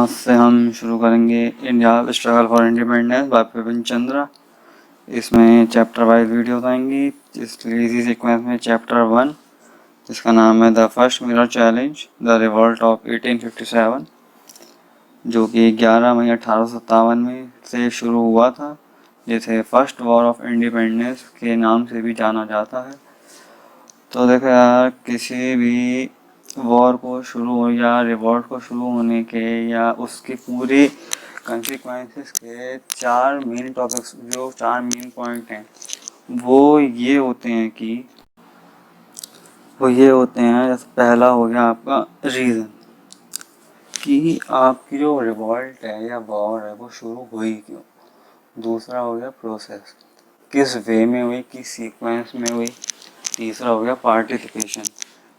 आज से हम शुरू करेंगे India struggle for independence by Bipin Chandra. इसमें चैप्टर वाइज वीडियोस आएंगी, इसलिए इसी सीक्वेंस में चैप्टर 1 जिसका नाम है the first mirror challenge the revolt of 1857, जो कि 11 मई 1857 में से शुरू हुआ था, जिसे फर्स्ट वॉर ऑफ इंडिपेंडेंस के नाम से भी जाना जाता है। तो देखो यार, किसी भी वॉर को शुरू या रिवॉल्ट को शुरू होने के या उसकी पूरी कंसिक्वेंसेस के 4 मेन टॉपिक्स, जो 4 मेन पॉइंट हैं वो ये होते हैं जैसे पहला हो गया आपका रीज़न, कि आपकी जो रिवॉल्ट है या वॉर है वो शुरू हुई क्यों। दूसरा हो गया प्रोसेस, किस वे में हुई, किस सीक्वेंस में हुई। तीसरा हो गया पार्टिसिपेशन,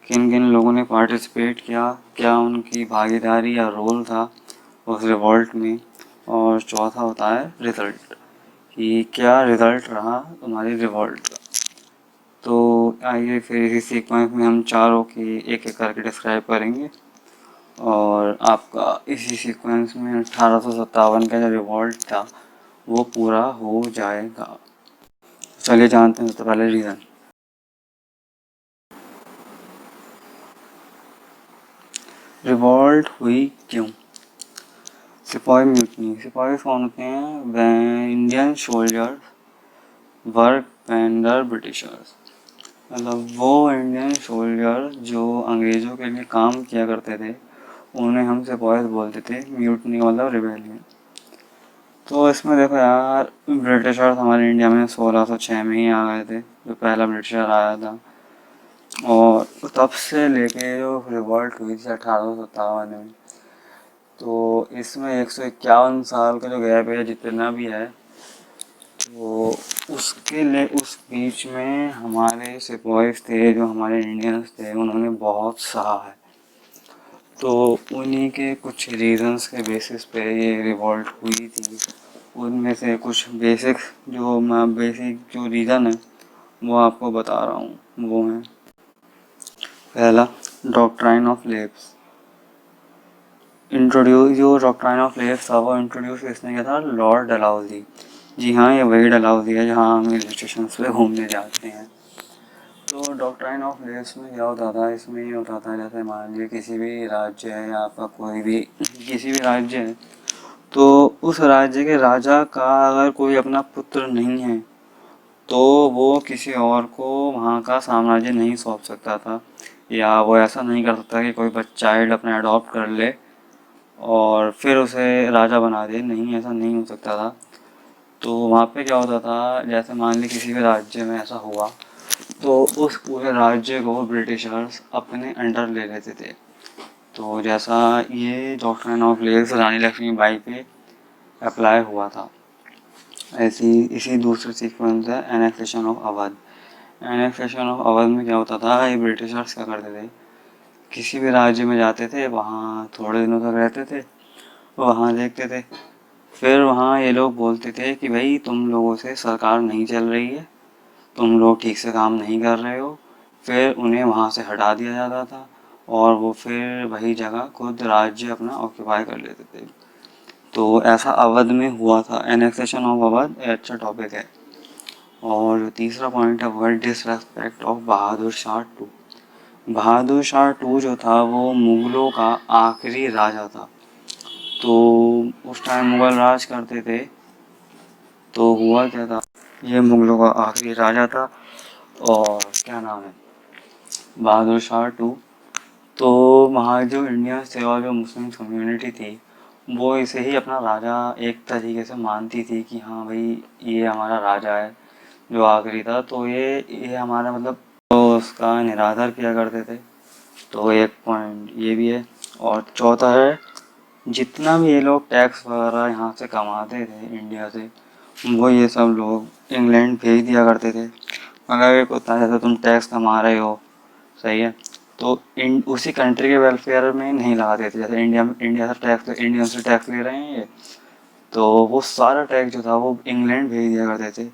किन किन लोगों ने पार्टिसिपेट किया, क्या उनकी भागीदारी या रोल था उस रिवॉल्ट में। और चौथा होता है रिज़ल्ट, कि क्या रिज़ल्ट रहा तुम्हारी रिवॉल्ट का। तो आइए फिर इसी सीक्वेंस में हम चारों की एक एक करके डिस्क्राइब करेंगे, और आपका इसी सीक्वेंस में 1857 का जो रिवॉल्ट था वो पूरा हो जाएगा। चलिए जानते हैं सबसे पहले रीज़न। रिवॉल्ट हुई क्यों। सिपाही म्यूटनी। सिपाही कौन होते हैं? वह Indian soldiers work under Britishers, मतलब वो इंडियन सोल्जर जो अंग्रेज़ों के लिए काम किया करते थे उन्हें हम सिपाही बोलते थे। म्यूटनी मतलब रिबेलियन। तो इसमें देखो यार, ब्रिटिशर्स हमारे इंडिया में 1606 में ही आ गए थे, जो पहला ब्रिटिशर आया था। और तब से लेके जो रिवॉल्ट हुई थी 1857 में, तो इसमें 151 साल का जो गैप है जितना भी है, तो उसके लिए उस बीच में हमारे सिपाही थे, जो हमारे इंडियंस थे, उन्होंने बहुत सहा है। तो उन्हीं के कुछ रीजंस के बेसिस पे ये रिवॉल्ट हुई थी। उनमें से कुछ बेसिक जो रीज़न है वो आपको बता रहा हूँ। वो है पहला, डॉक्ट्राइन ऑफ लेब्स। जो डॉक्ट्राइन ऑफ लेब्स था वो इंट्रोड्यूस किसने किया था? लॉर्ड डलहौजी। जी हाँ, ये वही डलहौजी है जहाँ हम हिल स्टेशन पे घूमने जाते हैं। तो डॉक्ट्राइन ऑफ लेब्स में क्या होता था? इसमें ये होता था, जैसे मान लीजिए किसी भी राज्य है या आपका कोई भी किसी भी राज्य है, तो उस राज्य के राजा का अगर कोई अपना पुत्र नहीं है तो वो किसी और को वहाँ का साम्राज्य नहीं सौंप सकता था, या वो ऐसा नहीं कर सकता कि कोई चाइल्ड अपने अडॉप्ट कर ले और फिर उसे राजा बना दे। नहीं, ऐसा नहीं हो सकता था। तो वहाँ पे क्या होता था, जैसे मान ली किसी भी राज्य में ऐसा हुआ तो उस पूरे राज्य को ब्रिटिशर्स अपने अंडर ले लेते थे। तो जैसा ये डॉक्ट्राइन ऑफ लेब्स रानी लक्ष्मीबाई पे अप्लाई हुआ था, ऐसी इसी दूसरे सीक्वेंस है annexation of Awadh. Annexation of Awadh में क्या होता था, ये ब्रिटिशर्स क्या करते थे, किसी भी राज्य में जाते थे, वहाँ थोड़े दिनों तक रहते थे, वहाँ देखते थे, फिर वहाँ ये लोग बोलते थे कि भाई तुम लोगों से सरकार नहीं चल रही है, तुम लोग ठीक से काम नहीं कर रहे हो। फिर उन्हें वहाँ से हटा दिया जाता था और वो फिर वही जगह खुद राज्य अपना ऑक्यूपाई कर लेते थे। तो ऐसा अवध में हुआ था। एनेक्सेशन ऑफ अवध अच्छा टॉपिक है। और जो तीसरा पॉइंट है वो है disrespect of Bahadur Shah two. Bahadur Shah two जो था वो मुगलों का आखिरी राजा था। तो उस टाइम मुगल राज करते थे, तो हुआ क्या था, ये मुगलों का आखिरी राजा था। और क्या नाम है, बहादुर शाह टू। तो वहाँ जो इंडियंस थे और जो मुस्लिम कम्युनिटी थी वो इसे ही अपना राजा एक तरीके से मानती थी, कि हाँ भाई ये हमारा राजा है जो आखिरी था, तो ये हमारा मतलब, तो उसका निरादर किया करते थे। तो एक पॉइंट ये भी है। और चौथा है, जितना भी ये लोग टैक्स वगैरह यहाँ से कमाते थे इंडिया से, वो ये सब लोग इंग्लैंड भेज दिया करते थे। अगर एक होता है जैसे तुम टैक्स कमा रहे हो, सही है, तो उसी कंट्री के वेलफेयर में नहीं लगाते थे। जैसे इंडिया से टैक्स ले रहे हैं ये, तो वो सारा टैक्स जो था वो इंग्लैंड भेज दिया करते थे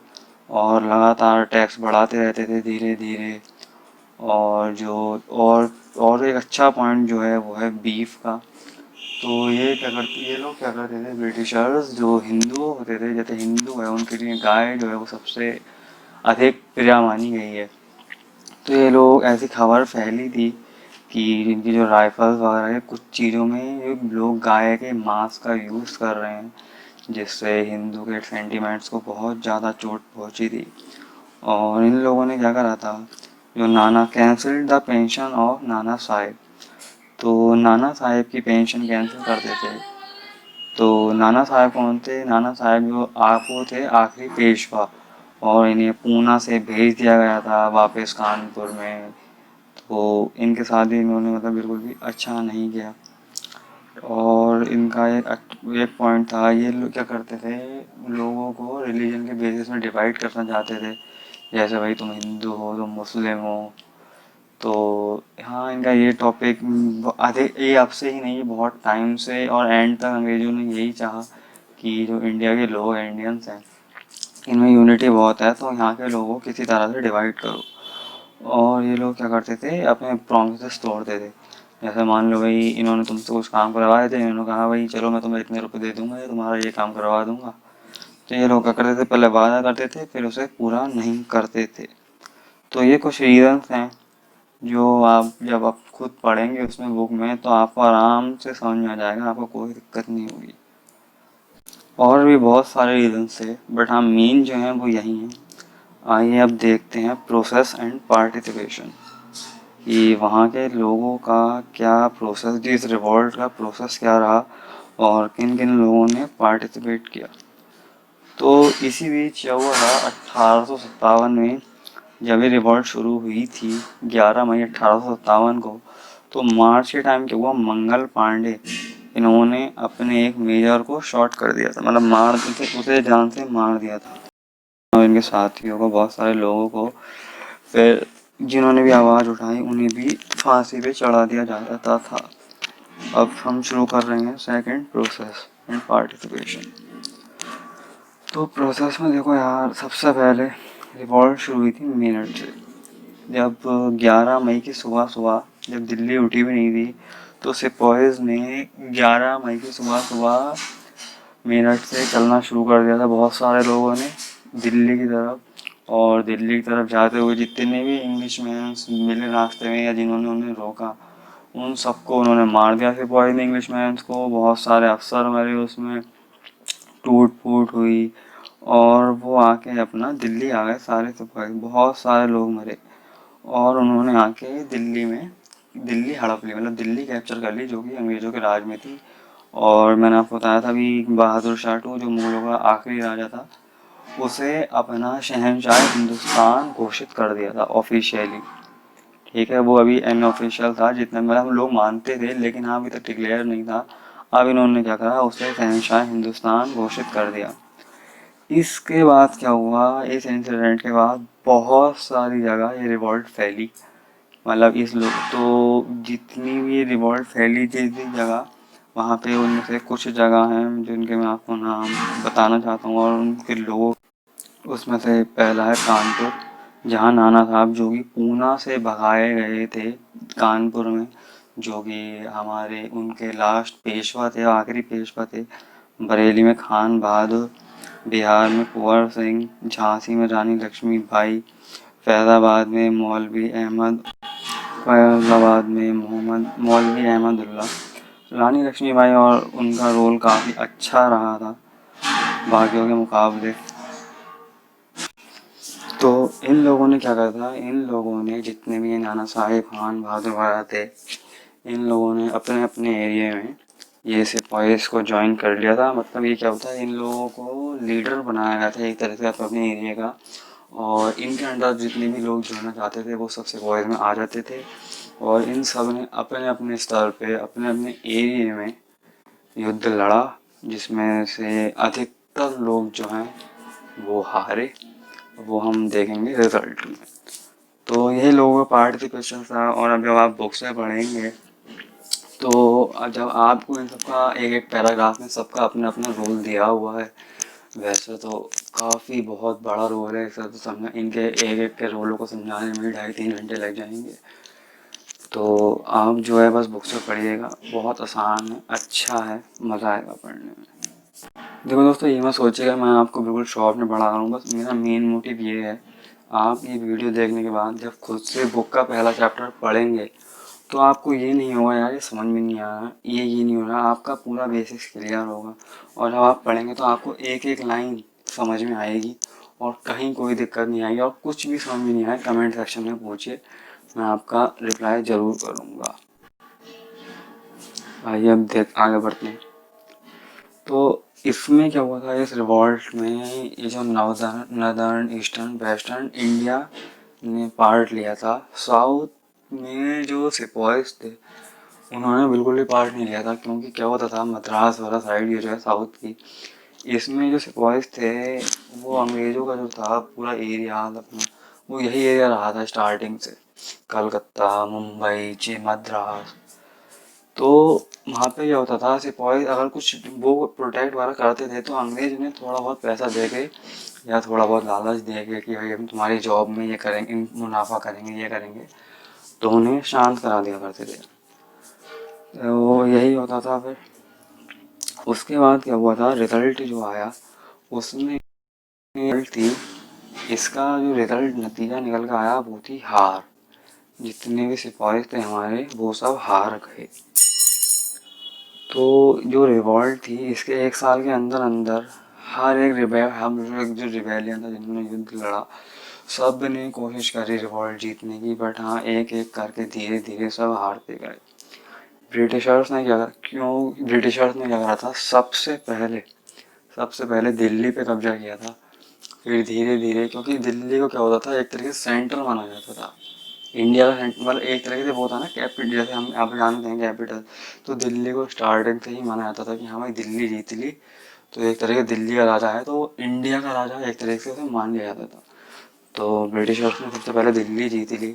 और लगातार टैक्स बढ़ाते रहते थे धीरे धीरे। और जो और एक अच्छा पॉइंट जो है वो है बीफ का। तो ये लोग क्या करते थे, ब्रिटिशर्स जो हिंदू होते थे, जैसे हिंदू है उनके लिए गाय जो है वो सबसे अधिक प्रिय मानी गई है। तो ये लोग ऐसी खबर फैली थी कि इनकी जो राइफल्स वगैरह है कुछ चीज़ों में ये लोग गाय के मांस का यूज़ कर रहे हैं, जिससे हिंदू के सेंटिमेंट्स को बहुत ज़्यादा चोट पहुंची थी। और इन लोगों ने क्या करा था, जो नाना cancel the pension of Nana Sahib, तो नाना साहिब की पेंशन कैंसिल कर देते। तो नाना साहब कौन थे, नाना साहब जो आप वो थे आखिरी पेशवा, और इन्हें पूना से भेज दिया गया था वापस कानपुर में। तो इनके साथ भी इन्होंने मतलब बिल्कुल भी अच्छा नहीं किया। और इनका एक पॉइंट था, ये लोग क्या करते थे, लोगों को रिलीजन के बेसिस में डिवाइड करना चाहते थे, जैसे भाई तुम हिंदू हो, तुम मुस्लिम हो। तो हाँ, इनका ये टॉपिक अधिक ये अब से ही नहीं, बहुत टाइम से और एंड तक अंग्रेजों ने यही चाहा कि जो इंडिया के लोग हैं, इंडियंस हैं, इनमें यूनिटी बहुत है, तो यहाँ के लोगों को किसी तरह से डिवाइड करो। और ये लोग क्या करते थे, अपने प्रोमिस तोड़ते थे। जैसे मान लो भाई इन्होंने तुमसे कुछ काम करवाए थे, इन्होंने कहा भाई चलो मैं तुम्हें इतने रुपए दे दूंगा, या तुम्हारा ये काम करवा दूंगा। तो ये लोग क्या करते थे, पहले वादा करते थे फिर उसे पूरा नहीं करते थे। तो ये कुछ रीजंस हैं जो आप जब आप खुद पढ़ेंगे उसमें बुक में तो आपको आराम से समझ में आ जाएगा, आपको कोई दिक्कत नहीं होगी। और भी बहुत सारे रीजंस थे, बट हाँ मेन जो हैं वो यही हैं। आइए अब देखते हैं प्रोसेस एंड पार्टिसिपेशन, कि वहाँ के लोगों का क्या प्रोसेस, जिस रिवॉल्ट का प्रोसेस क्या रहा और किन किन लोगों ने पार्टिसिपेट किया। तो इसी बीच क्या हुआ था, 1857 में जब ये रिवॉल्ट शुरू हुई थी 11 मई 1857 को, तो मार्च के टाइम क्या हुआ, मंगल पांडे इन्होंने अपने एक मेजर को शॉट कर दिया था, मतलब मार उसे जान से मार दिया था, और इनके साथियों को, बहुत सारे लोगों को, फिर जिन्होंने भी आवाज़ उठाई उन्हें भी फांसी पे चढ़ा दिया जाता था। अब हम शुरू कर रहे हैं सेकंड, प्रोसेस एंड पार्टिसिपेशन। तो प्रोसेस में देखो यार, सबसे पहले रिवॉल्ट शुरू हुई थी मेरठ से। जब 11 मई की सुबह सुबह, जब दिल्ली उठी भी नहीं थी, तो सिपाहीज ने 11 मई की सुबह सुबह मेरठ से चलना शुरू कर दिया था, बहुत सारे लोगों ने दिल्ली की तरफ। और दिल्ली की तरफ जाते हुए जितने भी इंग्लिश मैन्स मिले रास्ते में या जिन्होंने उन्हें रोका, उन सबको उन्होंने मार दिया सिपाही ने, इंग्लिश मैन्स को। बहुत सारे अफसर मरे उसमें, टूट फूट हुई, और वो आके अपना दिल्ली आ गए सारे सिपाही, बहुत सारे लोग मरे। और उन्होंने आके दिल्ली हड़प ली, मतलब दिल्ली कैप्चर कर ली, जो कि अंग्रेजों के राज में थी। और मैंने आपको बताया था अभी, बहादुर शाह टू जो मुगलों का आखिरी राजा था, उसे अपना शहंशाह हिंदुस्तान घोषित कर दिया था ऑफिशियली। ठीक है, वो अभी अनऑफिशियल था, जितना मतलब हम लोग मानते थे, लेकिन हाँ अभी तक डिक्लेयर नहीं था। अब इन्होंने क्या करा, उसे शहंशाह हिंदुस्तान घोषित कर दिया। इसके बाद क्या हुआ, इस इंसिडेंट के बाद बहुत सारी जगह ये रिवॉल्ट फैली, मतलब इस लोग तो जितनी भी रिवॉल्ट फैली थी जिस जगह, वहाँ पे उनमें से कुछ जगह हैं जिनके मैं आपको नाम बताना चाहता हूँ और उनके लोग। उसमें से पहला है कानपुर, जहाँ नाना साहब जो कि पूना से भगाए गए थे कानपुर में, जो कि हमारे उनके लास्ट पेशवा थे, आखिरी पेशवा थे। बरेली में खान बहादुर, बिहार में कुंवर सिंह, झांसी में रानी लक्ष्मीबाई, फैजाबाद में मौलवी अहमद, फैजाबाद में मोहम्मद मौलवी अहमदुल्ला। रानी लक्ष्मीबाई और उनका रोल काफ़ी अच्छा रहा था बाकियों के मुकाबले। तो इन लोगों ने क्या करा था, इन लोगों ने जितने भी नाना साहेब खान बहादुर वगैरह थे, इन लोगों ने अपने अपने एरिया में ये सिपाहीज को ज्वाइन कर लिया था। मतलब ये क्या होता है, इन लोगों को लीडर बनाया गया था एक तरह से अपने एरिया का, और इनके अंडर जितने भी लोग जुड़ना चाहते थे वो सब सिपाहीज में आ जाते थे। और इन सब ने अपने अपने स्तर पे अपने अपने एरिया में युद्ध लड़ा, जिसमें से अधिकतर लोग जो हैं वो हारे, वो हम देखेंगे रिजल्ट में। तो यही लोगों का पार्टिसिपेशन था। और अब जब आप बुक्स में पढ़ेंगे तो जब आपको इन सबका एक एक पैराग्राफ में सबका अपना अपना रोल दिया हुआ है, वैसे तो काफ़ी बहुत बड़ा रोल है, इसे तो समझा, इनके एक एक के रोलों को समझाने में 2.5-3 घंटे लग जाएंगे। तो आप जो है बस बुक से पढ़िएगा, बहुत आसान है, अच्छा है, मज़ा आएगा पढ़ने में। देखो दोस्तों, ये मत सोचिएगा मैं आपको बिल्कुल शॉर्ट में पढ़ा रहा हूँ, बस मेरा मेन मोटिव ये है, आप ये वीडियो देखने के बाद जब खुद से बुक का पहला चैप्टर पढ़ेंगे तो आपको ये नहीं होगा यार ये समझ में नहीं आ रहा, ये नहीं हो रहा, आपका पूरा बेसिक्स क्लियर होगा। और जब आप पढ़ेंगे तो आपको एक एक लाइन समझ में आएगी और कहीं कोई दिक्कत नहीं आएगी। और कुछ भी समझ में नहीं आए कमेंट सेक्शन में पूछिए, मैं आपका रिप्लाई ज़रूर करूँगा। आइए अब आगे बढ़ते हैं। तो इसमें क्या हुआ था, इस रिवॉल्ट में ये जो नदर्न ईस्टर्न वेस्टर्न इंडिया ने पार्ट लिया था, साउथ में जो सिपॉइज थे उन्होंने बिल्कुल भी पार्ट नहीं लिया था, क्योंकि क्या होता था मद्रास वाला साइड ये जो है साउथ की, इसमें जो सिपॉइज थे वो अंग्रेज़ों का जो था पूरा एरिया अपना, वो यही एरिया रहा था स्टार्टिंग से, कलकत्ता, मुंबई, मद्रास। तो वहाँ पे क्या होता था, सिपाही अगर कुछ वो प्रोटेक्ट वगैरह करते थे तो अंग्रेज उन्हें थोड़ा बहुत पैसा दे के या थोड़ा बहुत लालच दे के कि भाई हम तुम्हारी जॉब में ये करेंगे, मुनाफा करेंगे, ये करेंगे, तो उन्हें शांत करा दिया करते थे। तो यही होता था। फिर उसके बाद क्या हुआ था, रिजल्ट जो आया उसमें रिजल्ट थी, इसका जो रिजल्ट नतीजा निकल कर आया वो थी हार। जितने भी सिपाही थे हमारे वो सब हार गए। तो जो रिवॉल्ट थी इसके 1 साल के अंदर अंदर हर एक जो रिबेलियन था जिन्होंने युद्ध लड़ा, सब ने कोशिश करी रिवॉल्ट जीतने की, बट हाँ एक एक करके धीरे धीरे सब हारते गए। ब्रिटिशर्स ने क्या करा था, सबसे पहले दिल्ली पे कब्जा किया था। फिर धीरे धीरे, क्योंकि दिल्ली को क्या होता था एक तरीके से सेंटर माना जाता था इंडिया का, मतलब एक तरीके से वो था ना कैपिटल, जैसे हम आप जानते हैं कैपिटल, तो दिल्ली को स्टार्टिंग से ही माना जाता था कि हाँ भाई दिल्ली जीत ली तो एक तरह से दिल्ली का राजा है, तो इंडिया का राजा एक तरीके से उसे मान लिया जाता था। तो ब्रिटिशर्स ने सबसे पहले दिल्ली जीत ली,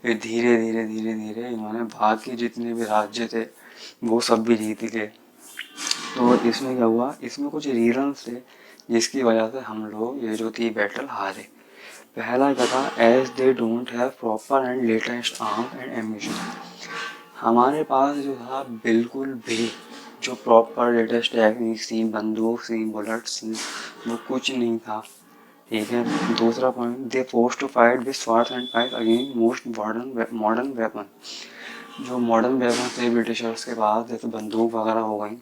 फिर धीरे धीरे धीरे धीरे इन्होंने बाकी जितने भी राज्य थे वो सब भी जीत लिए। तो इसमें क्या हुआ, इसमें कुछ रीजंस थे जिसकी वजह से हम लोग ये जो थी बैटल हारे। पहला क्या था, as they don't have proper and latest arm and ammunition. हमारे पास जो था बिल्कुल भी जो प्रॉपर लेटेस्ट टेक्निक थी, बंदूक थी, बुलेट्स थी, वो कुछ नहीं था। ठीक है। दूसरा point, they forced to fight with swords and pipe against most modern weapon. जो मॉडर्न वेपन थे ब्रिटिशर्स के पास, जैसे बंदूक वगैरह हो गई,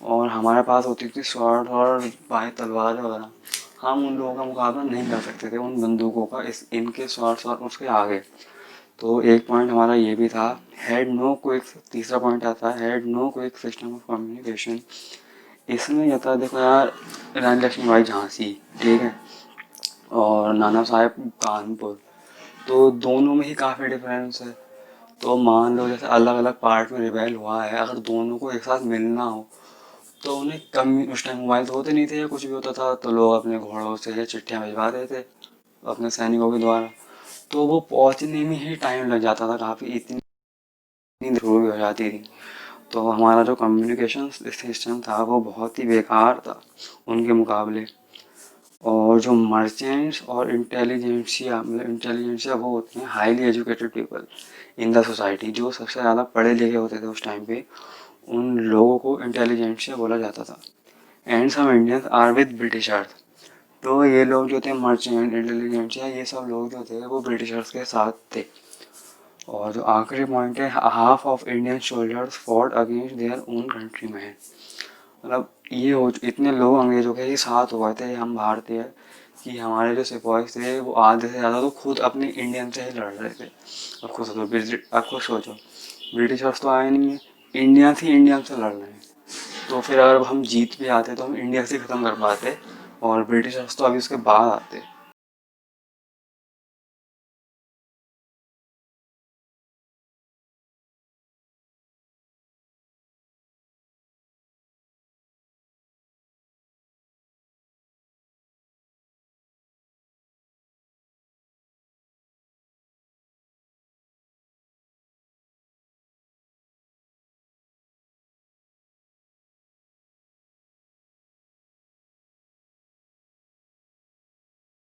और हमारे पास होती थी स्वॉर्ड और बाएं तलवार वगैरह, हम उन लोगों का मुकाबला नहीं कर सकते थे उन बंदूकों का, इनके स्वॉर्ड्स और उसके आगे। तो एक पॉइंट हमारा ये भी था, हैड नो क्विक। तीसरा पॉइंट आता है, had no quick system of communication. इसमें ये था, देखो यार, रानी लक्ष्मीबाई झांसी, ठीक है, और नाना साहेब कानपुर, तो दोनों में ही काफ़ी डिफरेंस है। तो मान लो जैसे अलग अलग पार्ट में रिबेल हुआ है, अगर दोनों को एक साथ मिलना हो तो उन्हें कम, उस टाइम मोबाइल तो होते नहीं थे या कुछ भी होता था, तो लोग अपने घोड़ों से या चिट्ठियाँ भिजवा देते अपने सैनिकों के द्वारा, तो वो पहुंचने में ही टाइम लग जाता था काफ़ी, इतनी शुरू भी हो जाती थी। तो हमारा जो कम्युनिकेशन सिस्टम था वो बहुत ही बेकार था उनके मुकाबले। और जो मर्चेंट्स और इंटेलिजेंसिया वो होते हैं highly educated people in the society, जो सबसे ज़्यादा पढ़े लिखे होते थे उस टाइम पे, उन लोगों को इंटेलिजेंसिया बोला जाता था। And some Indians are with Britishers. तो ये लोग जो थे मर्चेंट, इंटेलिजेंसिया, ये सब लोग जो थे वो ब्रिटिशर्स के साथ थे। और जो आखिरी पॉइंट है, half of Indian soldiers fought against their own country man. मतलब ये हो, इतने लोग अंग्रेजों के ही साथ हुए थे हम भारतीय, कि हमारे जो सिपाही थे वो आधे से ज़्यादा तो खुद अपने इंडियन से ही लड़ रहे थे। अब खुद सोचो ब्रिटिशर्स तो आए नहीं है, इंडिया थी, इंडियन से लड़ रहे हैं, तो फिर अगर हम जीत भी आते तो हम इंडिया से ख़त्म कर पाते, और ब्रिटिशर्स तो अभी उसके बाद आते।